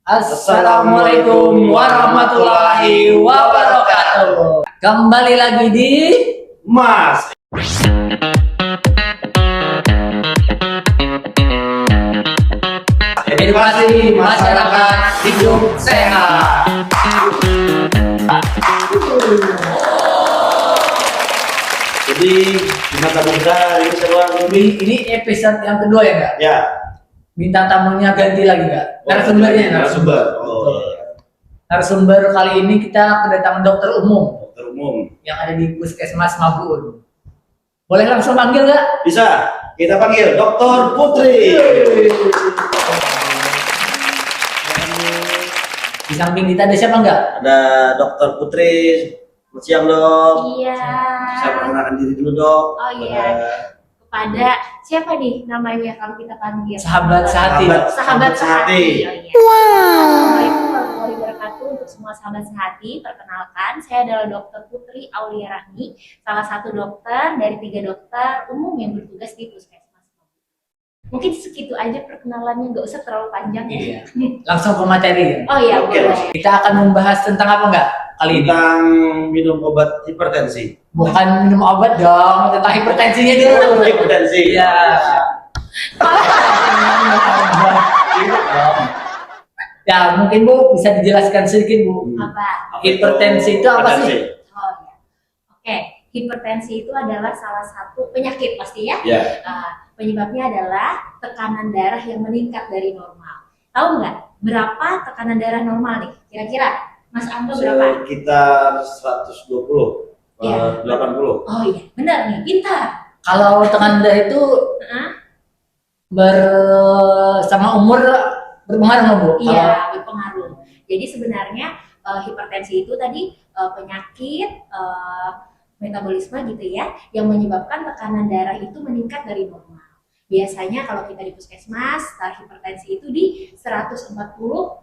Assalamualaikum warahmatullahi wabarakatuh. Kembali lagi di Mas Edukasi Masyarakat Hidup Sehat. Jadi gimana kabar kita ini seruan Ini episode yang kedua ya nggak? ya. Bintang tamunya ganti lagi nggak? Narasumbernya narasumber. Oh, Narasumber kali ini kita kedatangan dokter umum dokter umum. yang ada di Puskesmas Mabuun. Boleh langsung panggil nggak? Bisa kita panggil Dokter Putri. Di samping kita ada siapa nggak? Ada Dokter Putri. Selamat siang dok. Iya. Bisa perkenalkan diri dulu dok. Oh iya. Kepada siapa nih namanya kalau kita panggil? Sahabat sehati. Sahabat sehati. Oh, iya. Assalamualaikum warahmatullahi wabarakatuh untuk semua sahabat sehati. Perkenalkan, saya adalah Dokter Putri Aulia Rahmi, salah satu dokter dari 3 dokter umum yang bertugas di Puskesmas. Mungkin segitu aja perkenalannya, nggak usah terlalu panjang. Iya. Langsung ke materi ya. Oh iya, Oke, boleh. Kita akan membahas tentang apa nggak kali ini? Tentang minum obat hipertensi. Bukan minum obat dong, tentang hipertensinya dulu. Hipertensi. Iya. Ya mungkin Bu bisa dijelaskan sedikit Bu. Apa? Hipertensi itu apa sih? Oh iya. Oke, hipertensi itu adalah salah satu penyakit pasti ya. Ya. Penyebabnya adalah tekanan darah yang meningkat dari normal. Tahu nggak berapa tekanan darah normal nih? Kira-kira Mas Anto berapa? Sekitar 120, Iya. 80. Oh iya, benar nih, pintar. Kalau tekanan darah itu Hah? sama umur berpengaruh nggak, Bu? Iya, berpengaruh. Jadi sebenarnya hipertensi itu tadi penyakit metabolisme gitu ya, yang menyebabkan tekanan darah itu meningkat dari normal. Biasanya kalau kita di puskesmas, hipertensi itu di 140/90.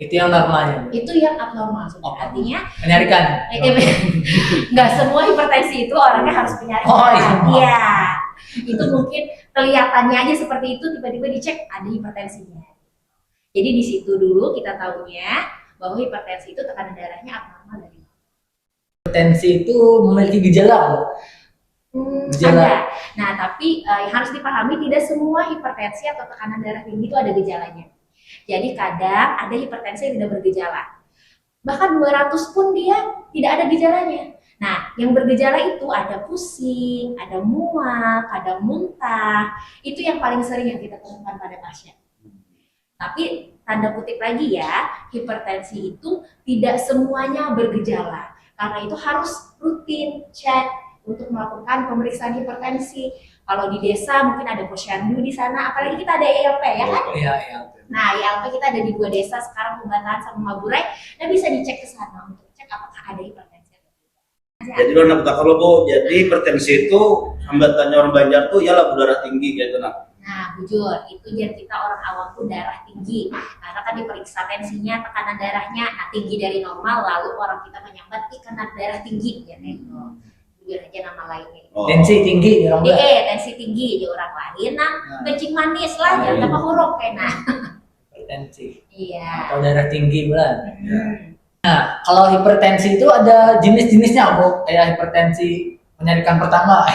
Itu yang normalnya. Itu yang abnormal. Oh. Artinya Menyarikan. nggak semua hipertensi itu orangnya harus penyakit. Oh, iya. Iya. Itu mungkin kelihatannya aja seperti itu, tiba-tiba dicek ada hipertensinya. Jadi di situ dulu kita tahunya bahwa hipertensi itu tekanan darahnya abnormal dari Hipertensi itu memiliki gejala, Bu. Gejala. ada. Nah, tapi yang harus dipahami tidak semua hipertensi atau tekanan darah tinggi itu ada gejalanya. Jadi kadang ada hipertensi yang tidak bergejala. Bahkan 200 pun dia tidak ada gejalanya. Nah, yang bergejala itu ada pusing, ada mual, ada muntah. Itu yang paling sering yang kita temukan pada pasien. Tapi tanda kutip lagi ya, hipertensi itu tidak semuanya bergejala. Karena itu harus rutin cek untuk melakukan pemeriksaan hipertensi. Kalau di desa mungkin ada posyandu di sana, apalagi kita ada ELP ya kan? Iya, iya. Nah, ELP kita ada di 2 desa sekarang, Pembatahan sama Maburay, dan bisa dicek ke sana untuk cek apakah ada hipertensi atau tidak. Jadi lo kalau Bu, jadi hipertensi itu hambatannya orang Banjar tuh ya labu darah tinggi gitu nah. Nah, bujur, itu yang kita orang awam tuh darah tinggi. Karena kan diperiksa tensinya, tekanan darahnya, nah tinggi dari normal, lalu orang kita menyambat tekanan darah tinggi, ya itu. Bujur aja nama lainnya. Oh. Tensi tinggi di orang Batak. Tensi tinggi di orang lain, nah kencing manis lah, jangan tambah huruf kena. Hipertensi Iya. atau darah tinggi bulan. Hmm. Nah, kalau hipertensi itu ada jenis-jenisnya, Bu. Kayak hipertensi penyarikan pertama,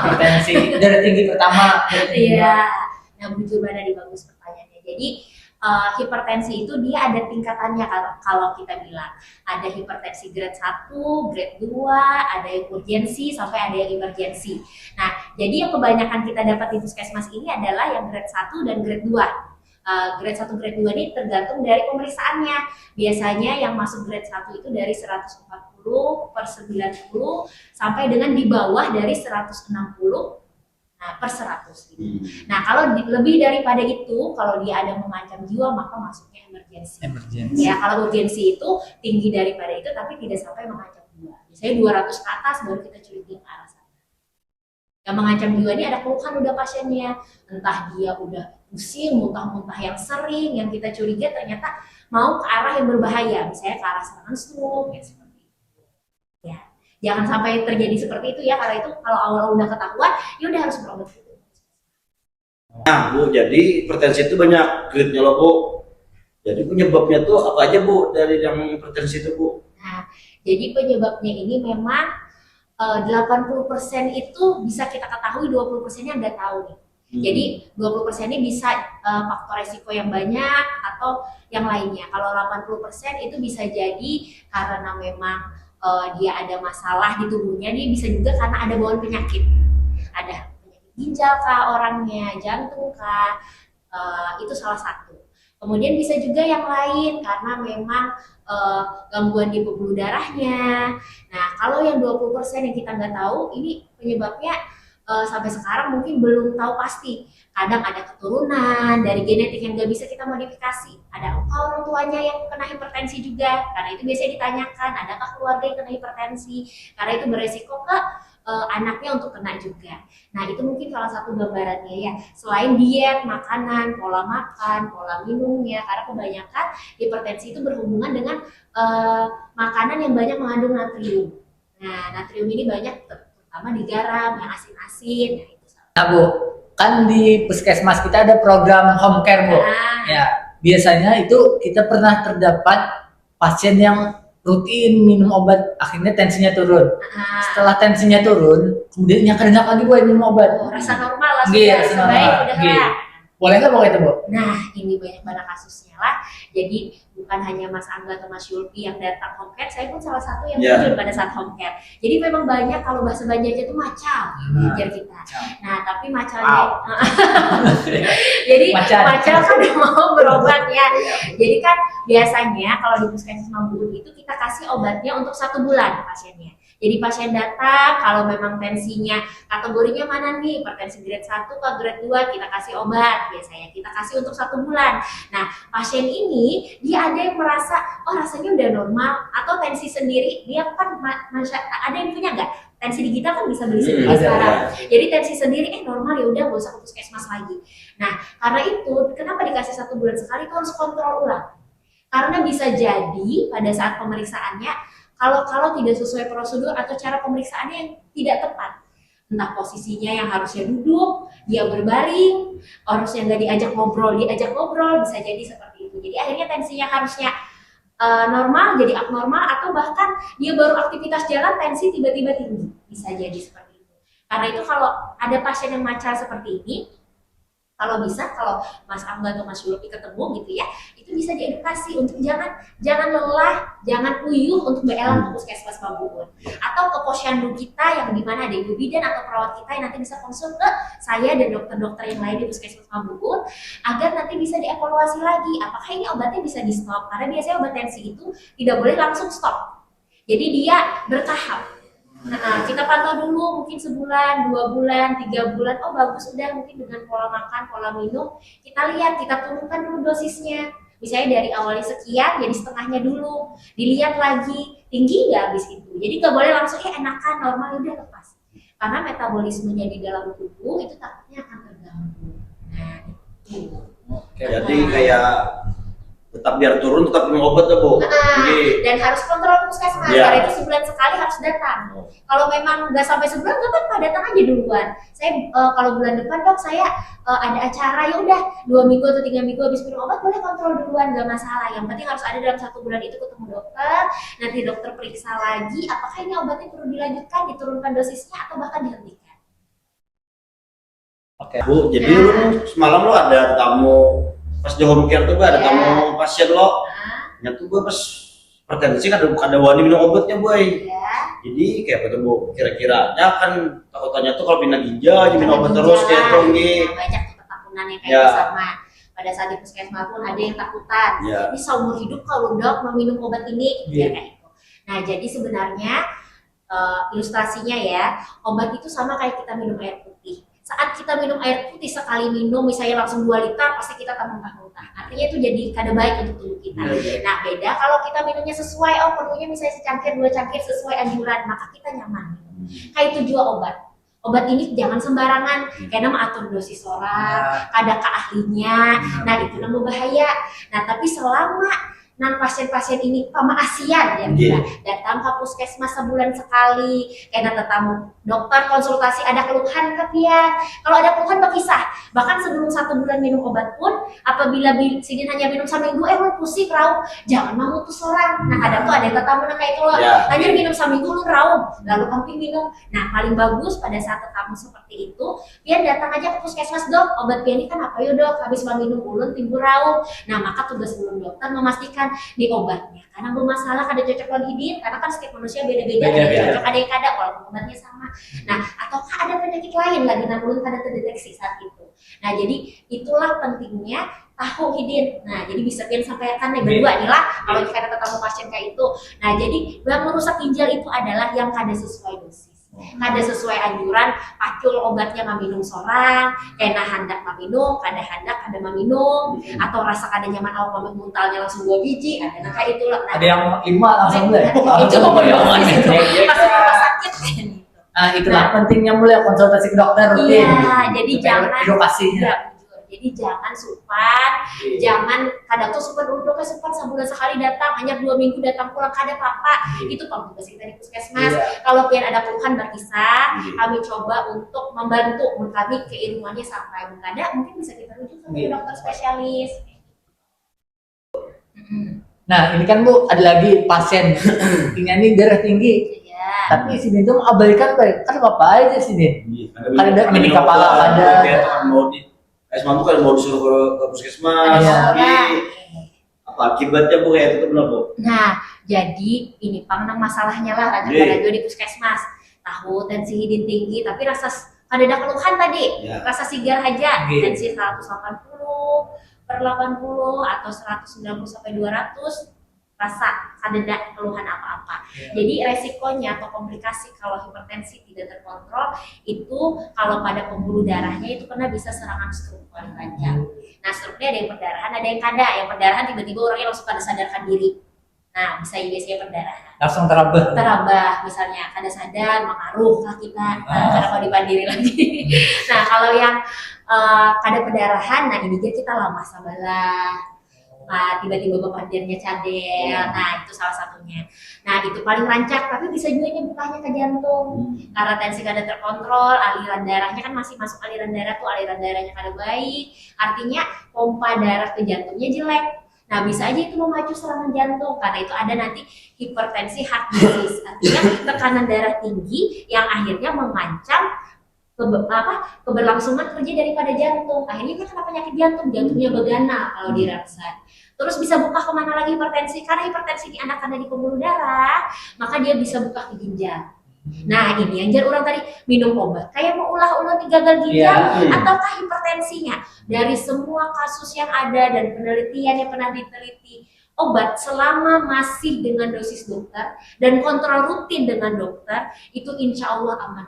hipertensi darah tinggi pertama. Iya. Nah, bujur mana bagus pertanyaannya. Jadi hipertensi itu dia ada tingkatannya kalau kita bilang. Ada hipertensi grade 1, grade 2, ada yang urgensi sampai ada yang emergensi. Nah, jadi yang kebanyakan kita dapat di puskesmas ini adalah yang grade 1 dan grade 2. Grade 1, grade 2 ini tergantung dari pemeriksaannya. Biasanya yang masuk grade 1 itu dari 140/90 sampai dengan di bawah dari 160/100. Nah, kalau lebih daripada itu, kalau dia ada mengancam jiwa, maka masuknya emergensi. Ya, kalau urgensi itu tinggi daripada itu tapi tidak sampai mengancam jiwa. Biasanya 200 ke atas baru kita curiga ke arah sana. Yang mengancam jiwa ini ada keluhan udah pasiennya, entah dia udah pusing, muntah-muntah yang sering, yang kita curiga ternyata mau ke arah yang berbahaya, misalnya ke arah serangan stroke, ya seperti itu. Ya, jangan sampai terjadi seperti itu ya, karena itu kalau awal udah ketahuan, ya udah harus berobat. Nah Bu, jadi hipertensi itu banyak grade-nya loh Bu. Jadi penyebabnya tuh apa aja Bu dari yang hipertensi itu Bu? Nah, jadi penyebabnya ini memang 80% itu bisa kita ketahui, 20%-nya nggak tahu nih. Jadi 20% ini bisa faktor resiko yang banyak atau yang lainnya. Kalau 80% itu bisa jadi karena memang dia ada masalah di tubuhnya, dia bisa juga karena ada bawaan penyakit. Ada penyakit ginjal kah orangnya, jantung kah, itu salah satu. Kemudian bisa juga yang lain karena memang gangguan di pembuluh darahnya. Nah, kalau yang 20% yang kita nggak tahu, ini penyebabnya sampai sekarang mungkin belum tahu pasti. Kadang ada keturunan dari genetik yang nggak bisa kita modifikasi. Ada orang tuanya yang kena hipertensi juga, karena itu biasanya ditanyakan, adakah keluarga yang kena hipertensi? Karena itu beresiko ke anaknya untuk kena juga. Nah, itu mungkin salah satu gambarannya ya. Selain diet, makanan, pola makan, pola minumnya, karena kebanyakan hipertensi itu berhubungan dengan makanan yang banyak mengandung natrium. Nah, natrium ini banyak terutama di garam, yang asin-asin. Nah, itu salah. Nah Bu, kan di puskesmas kita ada program home care Bu. Ya, biasanya itu kita pernah terdapat pasien yang rutin minum obat, akhirnya tensinya turun. Setelah tensinya turun, kemudian nyak lagi Bu minum obat. Rasa normal lah, Iya, sudah baik, udah lah. Boleh nggak itu Bu? Nah, ini banyak banget kasusnya lah. Jadi bukan hanya Mas Angga atau Mas Yulpi yang datang home care, saya pun salah satu yang terjun pada saat home care. Jadi memang banyak, kalau bahasa Banjarnya itu macal, biar kita. Nah, tapi macalnya, jadi macal kan mau berobat ya. Jadi kan biasanya kalau di puskesmas Mambun itu kita kasih obatnya untuk 1 bulan pasiennya. Jadi pasien datang, kalau memang tensinya kategorinya mana nih, hipertensi grade 1 ke grade 2, kita kasih obat biasanya, kita kasih untuk 1 bulan. Nah, pasien ini dia ada yang merasa, oh rasanya udah normal, atau tensi sendiri, dia kan ada yang punya nggak? Tensi digital kan bisa beli sendiri sekarang. Jadi tensi sendiri, normal ya udah nggak usah ke puskesmas lagi. Nah, karena itu, kenapa dikasih 1 bulan sekali, itu harus kontrol ulang. Karena bisa jadi pada saat pemeriksaannya, kalau tidak sesuai prosedur atau cara pemeriksaannya yang tidak tepat, entah posisinya yang harusnya duduk, dia berbaring, harusnya nggak diajak ngobrol, bisa jadi seperti itu. Jadi akhirnya tensinya harusnya normal jadi abnormal, atau bahkan dia baru aktivitas jalan tensi tiba-tiba tinggi, bisa jadi seperti itu. Karena itu kalau ada pasien yang macal seperti ini, kalau bisa, kalau Mas Angga atau Mas Yulpi ketemu gitu ya, itu bisa diedukasi untuk jangan lelah, jangan uyuh untuk berelang ke puskesmas Mambun, atau ke posyandu kita yang dimana ada ibu bidan atau perawat kita yang nanti bisa konsul ke saya dan dokter-dokter yang lain di puskesmas Mambun, agar nanti bisa dievaluasi lagi apakah ini obatnya bisa di stop, karena biasanya obat tensi itu tidak boleh langsung stop, jadi dia bertahap. Nah, kita pantau dulu mungkin sebulan, 2 bulan, 3 bulan, oh bagus udah, mungkin dengan pola makan, pola minum, kita lihat, kita turunkan dulu dosisnya. Misalnya dari awalnya sekian, jadi setengahnya dulu, dilihat lagi, tinggi nggak habis itu. Jadi nggak boleh langsung, enakan, normal, udah lepas. Karena metabolismenya di dalam tubuh itu takutnya akan terganggu. Nah, itu. Jadi kayak tetap biar turun, tetap minum obat ya Bu. Dan harus kontrol puskesmas, karena itu sebulan sekali harus datang. Kalau memang nggak sampai sebulan, nggak apa-apa, datang aja duluan. Saya kalau bulan depan dok, saya ada acara, ya udah 2 minggu atau 3 minggu habis minum obat, boleh kontrol duluan, nggak masalah. Yang penting harus ada dalam 1 bulan itu ketemu dokter, nanti dokter periksa lagi, apakah ini obatnya perlu dilanjutkan, diturunkan dosisnya, atau bahkan dihentikan. Oke Bu, jadi lu semalam lo ada tamu pas di home care tuh ada tamu pasien lo, tuh gue pas hipertensi kan ada wani minum obatnya boy. Jadi kayak apa tuh Bu, kira-kiranya kan takutannya tuh kalau pindah ginjal aja minum obat terus kayak tuh banyak tuh ketakutan yang kayak sama. Pada saat di puskesmas pun ada yang takutan, ini seumur hidup kalau dok mau minum obat ini, kayak itu. Nah jadi sebenarnya ilustrasinya ya, obat itu sama kayak kita minum air putih. Saat kita minum air putih sekali minum, misalnya langsung 2 liter, pasti kita akan muntah-muntah. Artinya itu jadi kada baik untuk tubuh kita. Nah beda kalau kita minumnya sesuai, perlunya misalnya secangkir 2 cangkir sesuai anjuran, maka kita nyaman. Kayak itu juga obat. Obat ini jangan sembarangan, karena mengatur dosis orang, ada keahlinya. Nah itu nama bahaya. Nah tapi selama pasien-pasien ini pemaasian ya, datang ke puskesmas sebulan sekali, karena tetamu dokter konsultasi ada keluhan ke dia. Kalau ada keluhan berkisah, bahkan sebelum 1 bulan minum obat pun apabila Sidin hanya minum seminggu, lu pusing raum, jangan mau tuh seorang. Nah kadang tuh ada yang tetap kayak itu loh, hanya minum seminggu lu raum, lalu kamu minum. Nah paling bagus pada saat kamu seperti itu, pian datang aja ke puskesmas, dok, obat pian ini kan apa ya dok, habis minum ulun timbul raum. Nah maka tugas ulun dokter memastikan di obatnya karena bermasalah, ada cocok lawan hidin, karena kan setiap manusia beda-beda, ada yang cocok, ada yang kada, walaupun obatnya sama. Nah ataukah ada penyakit lain lagi yang belum kada terdeteksi saat itu. Nah jadi itulah pentingnya tahu hidin. Nah jadi bisa pian sampaikan nih berdua nih lah kalau kita ketemu pasien kayak itu. Nah jadi yang merusak ginjal itu adalah yang kada sesuai dosis, kada sesuai anjuran, pacul obatnya minum seorang, kena hendak minum, kada hendak kada minum, atau rasa kada nyaman awak muntalnya langsung 2 biji, ada nah kayak itulah. Nah, ada yang 5 langsung deh. Itu membayangkan itu pas rumah sakit kan. Nah, itulah pentingnya mulai konsultasi ke dokter rutin. Iya, jadi jangan edukasinya. Ya, jadi jangan supan, jangan kadang tuh supan udah supan sebulan sekali datang, hanya 2 minggu datang pulang kada apa-apa. Itu tugas kita di puskesmas. Kalau pian ada keluhan berkisah, kami coba untuk membantu kami keilmuannya sampai kada, mungkin bisa kita rujuk ke dokter spesialis. Nah ini kan Bu ada lagi pasien ini darah tinggi. Tapi sini tuh abaikan kan apa aja sini. Ada mini kepala ada. Mau di Esman tuh kan mau disuruh ke puskesmas. Apa akibatnya Bu kayak itu benar Bu? Nah jadi ini pang masalahnya lah radio di puskesmas. Tahu tensi hidin tinggi tapi rasa kada ada keluhan tadi. Rasa sigar aja, tensi 180/80 atau 190 sampai 200. Rasa ada keluhan apa-apa. Jadi resikonya atau komplikasi kalau hipertensi tidak terkontrol itu kalau pada pembuluh darahnya itu kena bisa serangan stroke paling panjang. Nah stroke-nya ada yang perdarahan, ada yang kada. Yang perdarahan tiba-tiba orangnya langsung pada sadarkan diri. Nah bisa biasanya perdarahan. Langsung terabah misalnya kada sadar mengaruh lah kita karena mau dipandiri lagi. Nah kalau yang kada perdarahan, nah ini kita lama sabalah. Nah, tiba-tiba bapadirnya cadel, nah itu salah satunya. Nah itu paling rancak, tapi bisa juga nyebutnya ke jantung. Karena tensi kada terkontrol, aliran darahnya kan masih masuk aliran darah tuh, aliran darahnya kada baik. Artinya pompa darah ke jantungnya jelek. Nah bisa aja itu memacu serangan jantung, karena itu ada nanti hipertensi heart disease, artinya tekanan darah tinggi yang akhirnya mengancam keberlangsungan kerja daripada jantung. Akhirnya kan kena penyakit jantung, jantungnya begana kalau dirasa. Terus bisa buka kemana lagi hipertensi? Karena hipertensi di anak ada di pembuluh darah, maka dia bisa buka ke ginjal. Nah ini yang orang tadi minum obat kayak mau ulah-ulah di gagal ginjal ataukah hipertensinya. Dari semua kasus yang ada dan penelitian yang pernah diteliti, obat selama masih dengan dosis dokter dan kontrol rutin dengan dokter itu insya Allah aman.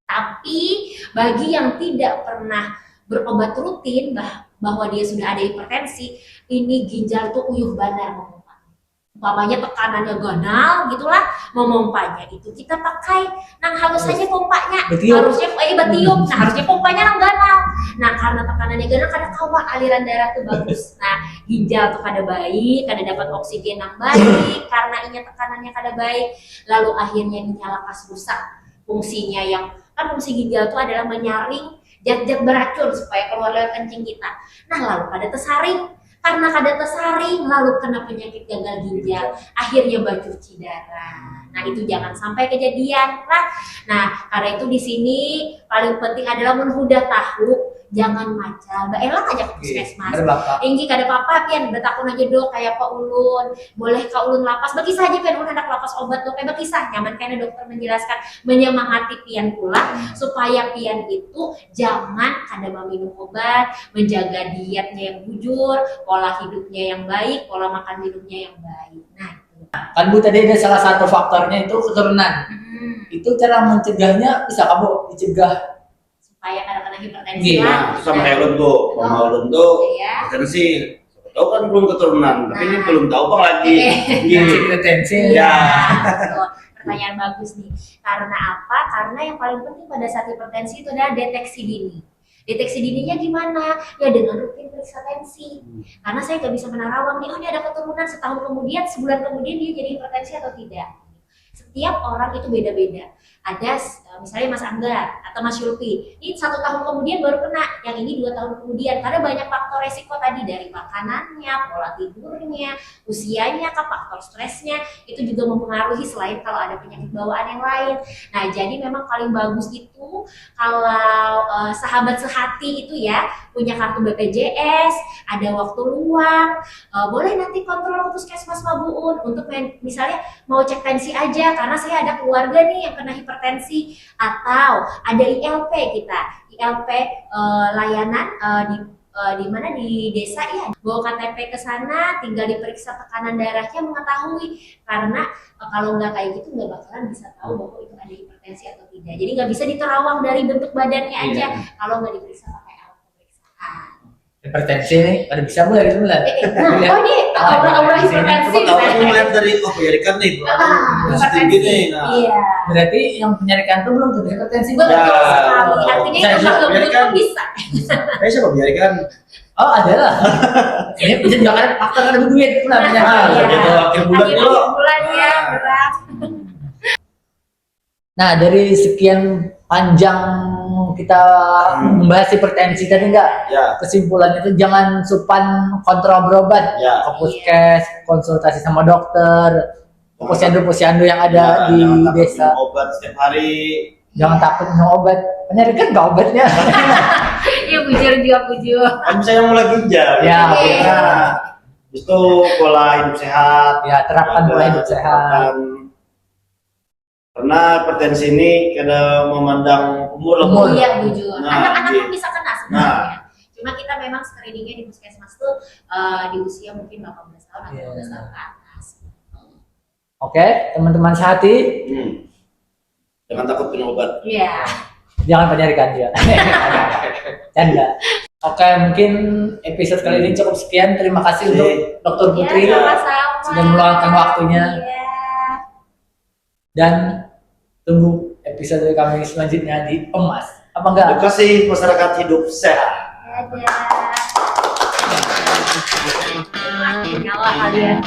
Tapi bagi yang tidak pernah berobat rutin bahwa dia sudah ada hipertensi, ini ginjal tuh uyuh bandar memompa. Umpamanya tekanannya ganal gitulah, memompanya itu kita pakai nang halus saja pompanya. Harusnya betiup. Nah, harusnya pompanya nang ganal. Nah, karena tekanannya ganal kada kawan aliran darah tuh bagus. Nah, ginjal tuh kada baik, kada dapat oksigen yang baik karena ini tekanannya kada baik. Lalu akhirnya ginjal lekas rusak. Fungsinya yang kan fungsi ginjal itu adalah menyaring zat-zat beracun supaya keluar lewat kencing kita. Nah lalu kada tersaring, karena kada tersaring lalu kena penyakit gagal ginjal, akhirnya cuci darah. Nah itu jangan sampai kejadian lah. Nah karena itu di sini paling penting adalah menhudah tahu. Jangan macal, Mbak Ella aja ke puskesmas. Inggi kada apa-apa, pian bertakun aja dok kayak Pak Ulun. Boleh Kak Ulun lapas, bagi saja pian Ulun hendak lapas obat dok, kayak berkisah nyaman karena dokter menjelaskan, menyemangati pian pula supaya pian itu jangan kada minum obat, menjaga dietnya yang jujur, pola hidupnya yang baik, pola makan minumnya yang baik. Nah, itu. Kan Bu tadi ada salah satu faktornya itu keturunan. Itu cara mencegahnya bisa kamu dicegah supaya kadang-kadang hipertensi lah. Sama kayak Ulun tuh, Mama Ulun tuh hipertensi. Tahu kan belum keturunan, tapi ini belum tahu bang lagi. Hipertensi. Ya. Pertanyaan bagus nih. Karena apa? Karena yang paling penting pada saat hipertensi itu adalah deteksi dini. Deteksi dininya gimana? Ya dengan rutin periksa tensi. Karena saya nggak bisa menarawang nih, oh ini ada keturunan setahun kemudian, sebulan kemudian dia jadi hipertensi atau tidak. Setiap orang itu beda-beda. ada misalnya Mas Anggar atau Mas Yulfi, ini 1 tahun kemudian baru kena, yang ini 2 tahun kemudian, karena banyak faktor resiko tadi dari makanannya, pola tidurnya, usianya, faktor stresnya, itu juga mempengaruhi selain kalau ada penyakit bawaan yang lain. Nah, jadi memang paling bagus itu kalau sahabat sehati itu ya punya kartu BPJS, ada waktu luang, boleh nanti kontrol ke puskesmas Mabuun untuk misalnya mau cek tensi aja karena saya ada keluarga nih yang kena hipertensi, atau ada ILP kita, ILP layanan di mana di desa ya, bawa KTP ke sana, tinggal diperiksa tekanan darahnya mengetahui, karena kalau nggak kayak gitu nggak bakalan bisa tahu bahwa itu ada hipertensi atau tidak. Jadi nggak bisa diterawang dari bentuk badannya aja kalau nggak diperiksa pakai alat pemeriksaan. Hipertensi nih, ada bisa mulai gitu mulai. Oh ini aura hipertensi. Aku tahu aku melihat dari penyarikan nih, masih tinggi nih. Nah, Iya. Berarti yang penyarikan tuh belum tentu hipertensi. Betul Ya. sekali. Artinya Saya yang bisa ngebut biarkan. pun bisa. siapa penyarikan? Oh ada lah. Ini bisa juga kan faktor ada duit pula Nah, penyarikan. iya. Gitu akhir bulan Akhir lo. bulan ya, berat. Nah dari sekian panjang kita membahas hipertensi tadi enggak, Ya, kesimpulannya itu jangan supan kontrol berobat, ya. ke puskes, konsultasi sama dokter, posyandu-posyandu yang ada Ya, di jangan takut desa. minum obat setiap hari. Jangan takut minum obat, penyarikan enggak obatnya. Iya, bujur juga bujur. Kan bisa yang mulai ginjal. Ya, Oke. Nah, itu pola hidup sehat. Ya terapkan pola hidup sehat. Karena hipertensi ini kada memandang umur loh. Umur. Iya, bujur. Nah, Anak-anak iya. pun bisa kena sebenarnya. Cuma kita memang screeningnya di puskesmas tuh di usia mungkin 18 tahun atau Iya. 15 tahun ke atas. Oke, teman-teman sehati, Jangan takut minum obat. Iya. jangan penyarikan dia. Canda. Oke, mungkin episode kali ini cukup sekian. Terima kasih untuk Dr. Putri Iya, sama-sama. sudah meluangkan waktunya. Iya. Dan tunggu episode kami selanjutnya di Emas. Apa enggak? Edukasi masyarakat hidup sehat. Makin nyawa kalian.